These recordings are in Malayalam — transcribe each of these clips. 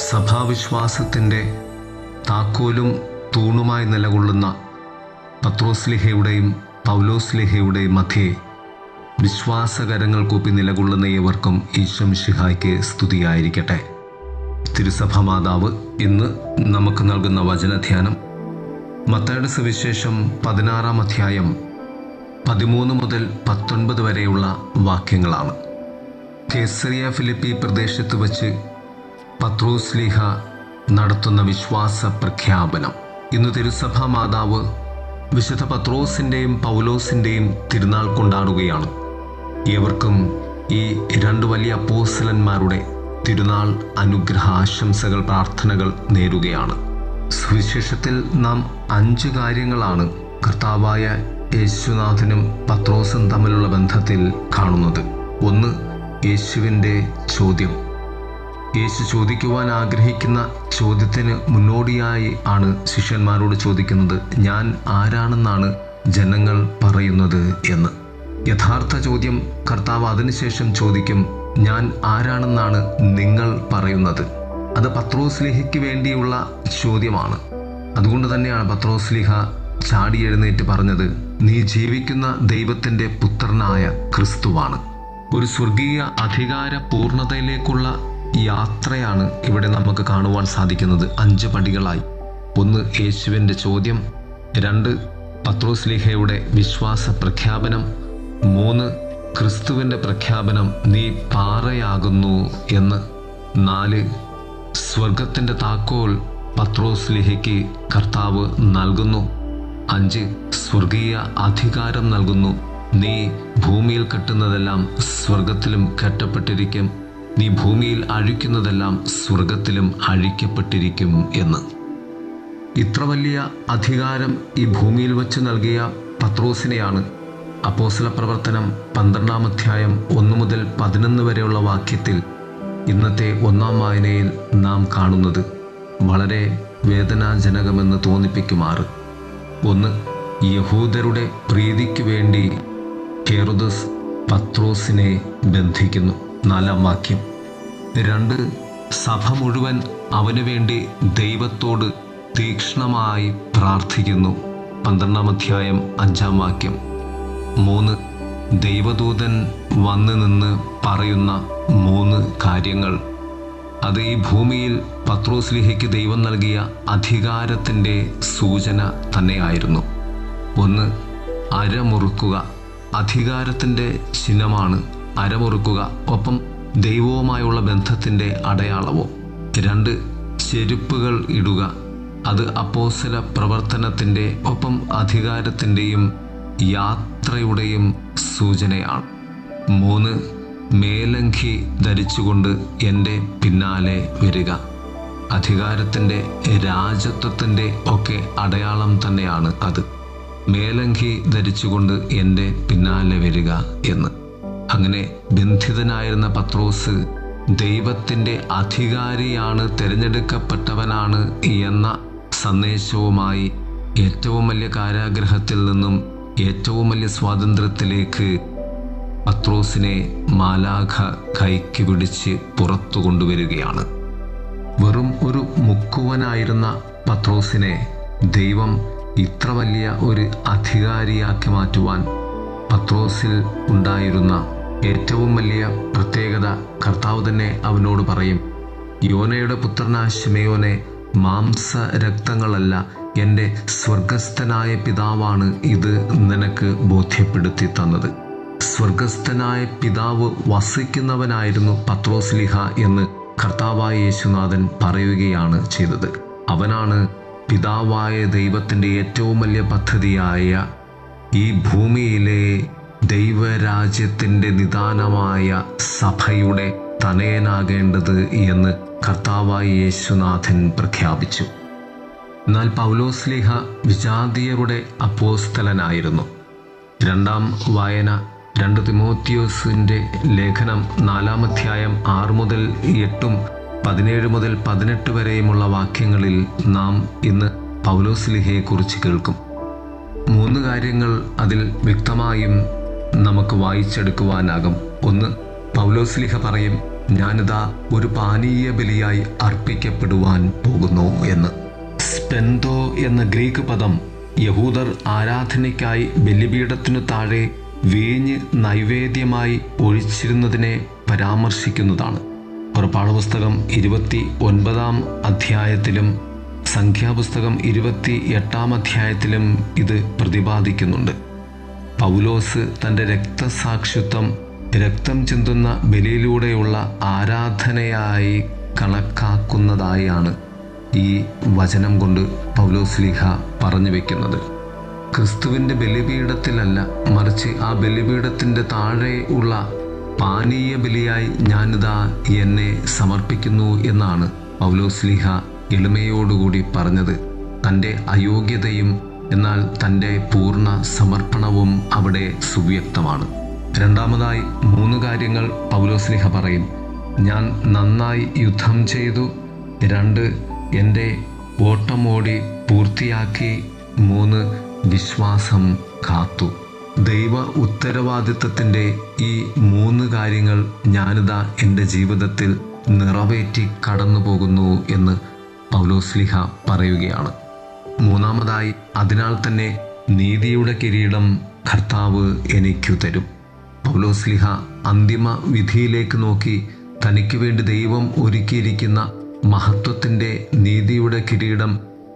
സഭാവിശ്വാസത്തിൻ്റെ താക്കോലും തൂണുമായി നിലകൊള്ളുന്ന പത്രോസ്ലിഹയുടെയും പൗലോസ്ലിഹയുടെയും മധ്യേ വിശ്വാസകരങ്ങൾ കൂപ്പി നിലകൊള്ളുന്ന ഏവർക്കും ഈശോ മിശിഹായ്ക്ക് സ്തുതിയായിരിക്കട്ടെ. തിരുസഭ മാതാവ് ഇന്ന് നമുക്ക് നൽകുന്ന വചനധ്യാനം മത്തായിയുടെ സുവിശേഷം 16-ാം അധ്യായം 13 മുതൽ 19 വരെയുള്ള വാക്യങ്ങളാണ്. കേസറിയ ഫിലിപ്പി പ്രദേശത്ത് വച്ച് പത്രോസ്ലിഹ നടത്തുന്ന വിശ്വാസ പ്രഖ്യാപനം. ഇന്ന് തിരുസഭ മാതാവ് വിശുദ്ധ പത്രോസിൻ്റെയും പൗലോസിൻ്റെയും തിരുനാൾ കൊണ്ടാടുകയാണ്. ഏവർക്കും ഈ രണ്ട് വലിയ അപ്പോസ്തലന്മാരുടെ തിരുനാൾ അനുഗ്രഹ ആശംസകൾ, പ്രാർത്ഥനകൾ നേരുകയാണ്. സുവിശേഷത്തിൽ നാം 5 കാര്യങ്ങളാണ് കർത്താവായ യേശുനാഥനും പത്രോസും തമ്മിലുള്ള ബന്ധത്തിൽ കാണുന്നത്. 1, യേശുവിൻ്റെ ചോദ്യം. യേശു ചോദിക്കുവാൻ ആഗ്രഹിക്കുന്ന ചോദ്യത്തിന് മുന്നോടിയായി ആണ് ശിഷ്യന്മാരോട് ചോദിക്കുന്നത്, ഞാൻ ആരാണെന്നാണ് ജനങ്ങൾ പറയുന്നത് എന്ന്. യഥാർത്ഥ ചോദ്യം കർത്താവ് അതിനുശേഷം ചോദിക്കും, ഞാൻ ആരാണെന്നാണ് നിങ്ങൾ പറയുന്നത്. അത് പത്രോസ്ലിഹയ്ക്ക് വേണ്ടിയുള്ള ചോദ്യമാണ്. അതുകൊണ്ട് തന്നെയാണ് പത്രോസ്ലിഹ ചാടി എഴുന്നേറ്റ് പറഞ്ഞത്, നീ ജീവിക്കുന്ന ദൈവത്തിൻ്റെ പുത്രനായ ക്രിസ്തുവാണ്. ഒരു സ്വർഗീയ അധികാര പൂർണ്ണതയിലേക്കുള്ള യാത്രയാണ് ഇവിടെ നമുക്ക് കാണുവാൻ സാധിക്കുന്നത് 5 പടികളായി. 1, യേശുവിൻ്റെ ചോദ്യം. 2, പത്രോസ്ലിഹയുടെ വിശ്വാസ പ്രഖ്യാപനം. 3, ക്രിസ്തുവിൻ്റെ പ്രഖ്യാപനം, നീ പാറയാകുന്നു എന്ന്. 4, സ്വർഗത്തിൻ്റെ താക്കോൽ പത്രോസ്ലിഹയ്ക്ക് കർത്താവ് നൽകുന്നു. 5, സ്വർഗീയ അധികാരം നൽകുന്നു. നീ ഭൂമിയിൽ കെട്ടുന്നതെല്ലാം സ്വർഗത്തിലും കെട്ടപ്പെട്ടിരിക്കും, നീ ഭൂമിയിൽ അഴിക്കുന്നതെല്ലാം സ്വർഗത്തിലും അഴിക്കപ്പെട്ടിരിക്കും എന്ന്. ഇത്ര വലിയ അധികാരം ഈ ഭൂമിയിൽ വച്ച് നൽകിയ പത്രോസിനെയാണ് അപ്പോസ്തല പ്രവർത്തനം 12-ാം അധ്യായം 1 മുതൽ 11 വരെയുള്ള വാക്യത്തിൽ ഇന്നത്തെ 1-ാം വായനയിൽ നാം കാണുന്നത്. വളരെ വേദനാജനകമെന്ന് തോന്നിപ്പിക്കുമാറ്. 1, യഹൂദരുടെ പ്രീതിക്ക് വേണ്ടി ഹെരോദസ് പത്രോസിനെ ബന്ധിക്കുന്നു. 4-ാം വാക്യം. 2, സഭ മുഴുവൻ അവന് വേണ്ടി ദൈവത്തോട് തീക്ഷ്ണമായി പ്രാർത്ഥിക്കുന്നു. 12-ാം അധ്യായം 5-ാം വാക്യം. 3, ദൈവദൂതൻ വന്ന് നിന്ന് പറയുന്ന 3 കാര്യങ്ങൾ. അത് ഈ ഭൂമിയിൽ പത്രോസ്ലിഹയ്ക്ക് ദൈവം നൽകിയ അധികാരത്തിൻ്റെ സൂചന തന്നെയായിരുന്നു. 1, അരമുറുക്കുക. അധികാരത്തിൻ്റെ ചിഹ്നമാണ് അരമുറുക്കുക, ഒപ്പം ദൈവവുമായുള്ള ബന്ധത്തിൻ്റെ അടയാളവും. 2, ചെരുപ്പുകൾ ഇടുക. അത് അപ്പോസ്തല പ്രവർത്തനത്തിൻ്റെ ഒപ്പം അധികാരത്തിൻ്റെയും യാത്രയുടെയും സൂചനയാണ്. 3, മേലങ്കി ധരിച്ചുകൊണ്ട് എൻ്റെ പിന്നാലെ വരിക. അധികാരത്തിൻ്റെ, രാജത്വത്തിൻ്റെ ഒക്കെ അടയാളം തന്നെയാണ് അത്. മേലങ്കി ധരിച്ചുകൊണ്ട് എൻ്റെ പിന്നാലെ വരിക എന്ന്. അങ്ങനെ ബന്ധിതനായിരുന്ന പത്രോസ് ദൈവത്തിൻ്റെ അധികാരിയാണ്, തിരഞ്ഞെടുക്കപ്പെട്ടവനാണ് എന്ന സന്ദേശവുമായി ഏറ്റവും വലിയ കാരാഗ്രഹത്തിൽ നിന്നും ഏറ്റവും വലിയ സ്വാതന്ത്ര്യത്തിലേക്ക് പത്രോസിനെ മാലാഖ കൈക്ക് പിടിച്ച് പുറത്തു കൊണ്ടുവരികയാണ്. വെറും ഒരു മുക്കുവനായിരുന്ന പത്രോസിനെ ദൈവം ഇത്ര വലിയ ഒരു അധികാരിയാക്കി മാറ്റുവാൻ പത്രോസിൽ ഉണ്ടായിരുന്ന ഏറ്റവും വലിയ പ്രത്യേകത കർത്താവ് തന്നെ അവനോട് പറയും, യോനയുടെ പുത്രനായ ശിമയോനെ, മാംസരക്തങ്ങളല്ല, എൻ്റെ സ്വർഗസ്ഥനായ പിതാവാണ് ഇത് നിനക്ക് ബോധ്യപ്പെടുത്തി തന്നത്. സ്വർഗസ്ഥനായ പിതാവ് വസിക്കുന്നവനായിരുന്നു പത്രോസ്ലിഹ എന്ന് കർത്താവായ യേശുനാഥൻ പറയുകയാണ് ചെയ്തത്. അവനാണ് പിതാവായ ദൈവത്തിൻ്റെ ഏറ്റവും വലിയ പദ്ധതിയായ ഈ ഭൂമിയിലെ ദൈവരാജ്യത്തിൻ്റെ നിദാനമായ സഭയുടെ തനയനാകേണ്ടത് എന്ന് കർത്താവായ യേശുനാഥൻ പ്രഖ്യാപിച്ചു. എന്നാൽ പൗലോസ്ലിഹ വിജാതീയരുടെ അപ്പോസ്തലനായിരുന്നു. 2-ാം വായന 2 തിമോത്തിയോസിൻ്റെ ലേഖനം 4-ാം അധ്യായം 6 മുതൽ 8 17 മുതൽ 18 വരെയുമുള്ള വാക്യങ്ങളിൽ നാം ഇന്ന് പൗലോസ്ലിഹയെക്കുറിച്ച് കേൾക്കും. 3 കാര്യങ്ങൾ അതിൽ വ്യക്തമായും നമുക്ക് വായിച്ചെടുക്കുവാനാകും. 1, പൗലോസ്ലിഹ പറയും, ഞാനിതാ ഒരു പാനീയ ബലിയായി അർപ്പിക്കപ്പെടുവാൻ പോകുന്നു എന്ന്. സ്പെന്തോ എന്ന ഗ്രീക്ക് പദം യഹൂദർ ആരാധനയ്ക്കായി ബലിപീഠത്തിനു താഴെ വീഞ്ഞ് നൈവേദ്യമായി ഒഴിച്ചിരുന്നതിനെ പരാമർശിക്കുന്നതാണ്. പുറപ്പാട് പുസ്തകം 29 അധ്യായത്തിലും സംഖ്യാപുസ്തകം 28 അധ്യായത്തിലും ഇത് പ്രതിപാദിക്കുന്നുണ്ട്. പൗലോസ് തൻ്റെ രക്തസാക്ഷിത്വം രക്തം ചിന്തുന്ന ബലിയിലൂടെയുള്ള ആരാധനയായി കണക്കാക്കുന്നതായാണ് ഈ വചനം കൊണ്ട് പൗലോസ്ലീഹ പറഞ്ഞു വയ്ക്കുന്നത്. ക്രിസ്തുവിൻ്റെ ബലിപീഠത്തിലല്ല, മറിച്ച് ആ ബലിപീഠത്തിൻ്റെ താഴെ ഉള്ള പാനീയ ബലിയായി ഞാനിതാ എന്നെ സമർപ്പിക്കുന്നു എന്നാണ് പൗലോസ്ലീഹ എളിമയോടുകൂടി പറഞ്ഞത്. തൻ്റെ അയോഗ്യതയും എന്നാൽ തൻ്റെ പൂർണ്ണ സമർപ്പണവും അവിടെ സുവ്യക്തമാണ്. രണ്ടാമതായി 3 കാര്യങ്ങൾ പൗലോസ്ലീഹ പറയും. ഞാൻ നന്നായി യുദ്ധം ചെയ്തു. 2 എൻ്റെ ഓട്ടമോടി പൂർത്തിയാക്കി. 3 വിശ്വാസം കാത്തു. ദൈവ ഉത്തരവാദിത്വത്തിൻ്റെ ഈ 3 കാര്യങ്ങൾ ഞാനിതാ എൻ്റെ ജീവിതത്തിൽ നിറവേറ്റി കടന്നു പോകുന്നു എന്ന് പൗലോസ്ലീഹ പറയുകയാണ്. മൂന്നാമതായി, അതിനാൽ തന്നെ നീതിയുടെ കിരീടം കർത്താവ് എനിക്കു തരും. പൗലോസ്ലീഹ അന്തിമ വിധിയിലേക്ക് നോക്കി തനിക്ക് വേണ്ടി ദൈവം ഒരുക്കിയിരിക്കുന്ന മഹത്വത്തിൻ്റെ നീതിയുടെ കിരീടം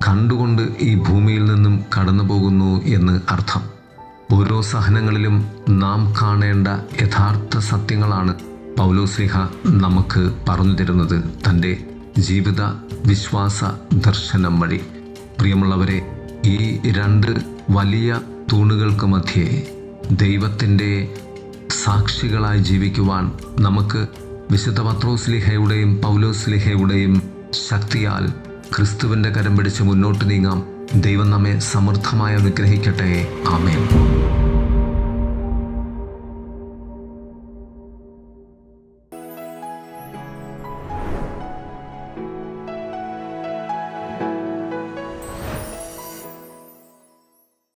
കണ്ടുകൊണ്ട് ഈ ഭൂമിയിൽ നിന്നും കടന്നു പോകുന്നു എന്ന് അർത്ഥം. ഓരോ സഹനങ്ങളിലും നാം കാണേണ്ട യഥാർത്ഥ സത്യങ്ങളാണ് പൗലോസ്ലീഹ നമുക്ക് പറഞ്ഞു തരുന്നത് തൻ്റെ ജീവിത വിശ്വാസ ദർശനം വഴി. പ്രിയമുള്ളവരെ, ഈ 2 വലിയ തൂണുകൾക്ക് മധ്യേ ദൈവത്തിൻ്റെ സാക്ഷികളായി ജീവിക്കുവാൻ നമുക്ക് വിശുദ്ധ പത്രോസ്ലീഹയുടെയും പൗലോസ്ലീഹയുടെയും ശക്തിയാൽ ക്രിസ്തുവിൻ്റെ കരം പിടിച്ച് മുന്നോട്ട് നീങ്ങാം. ദൈവം നമ്മെ സമൃദ്ധമായി അനുഗ്രഹിക്കട്ടെ. ആമേൻ.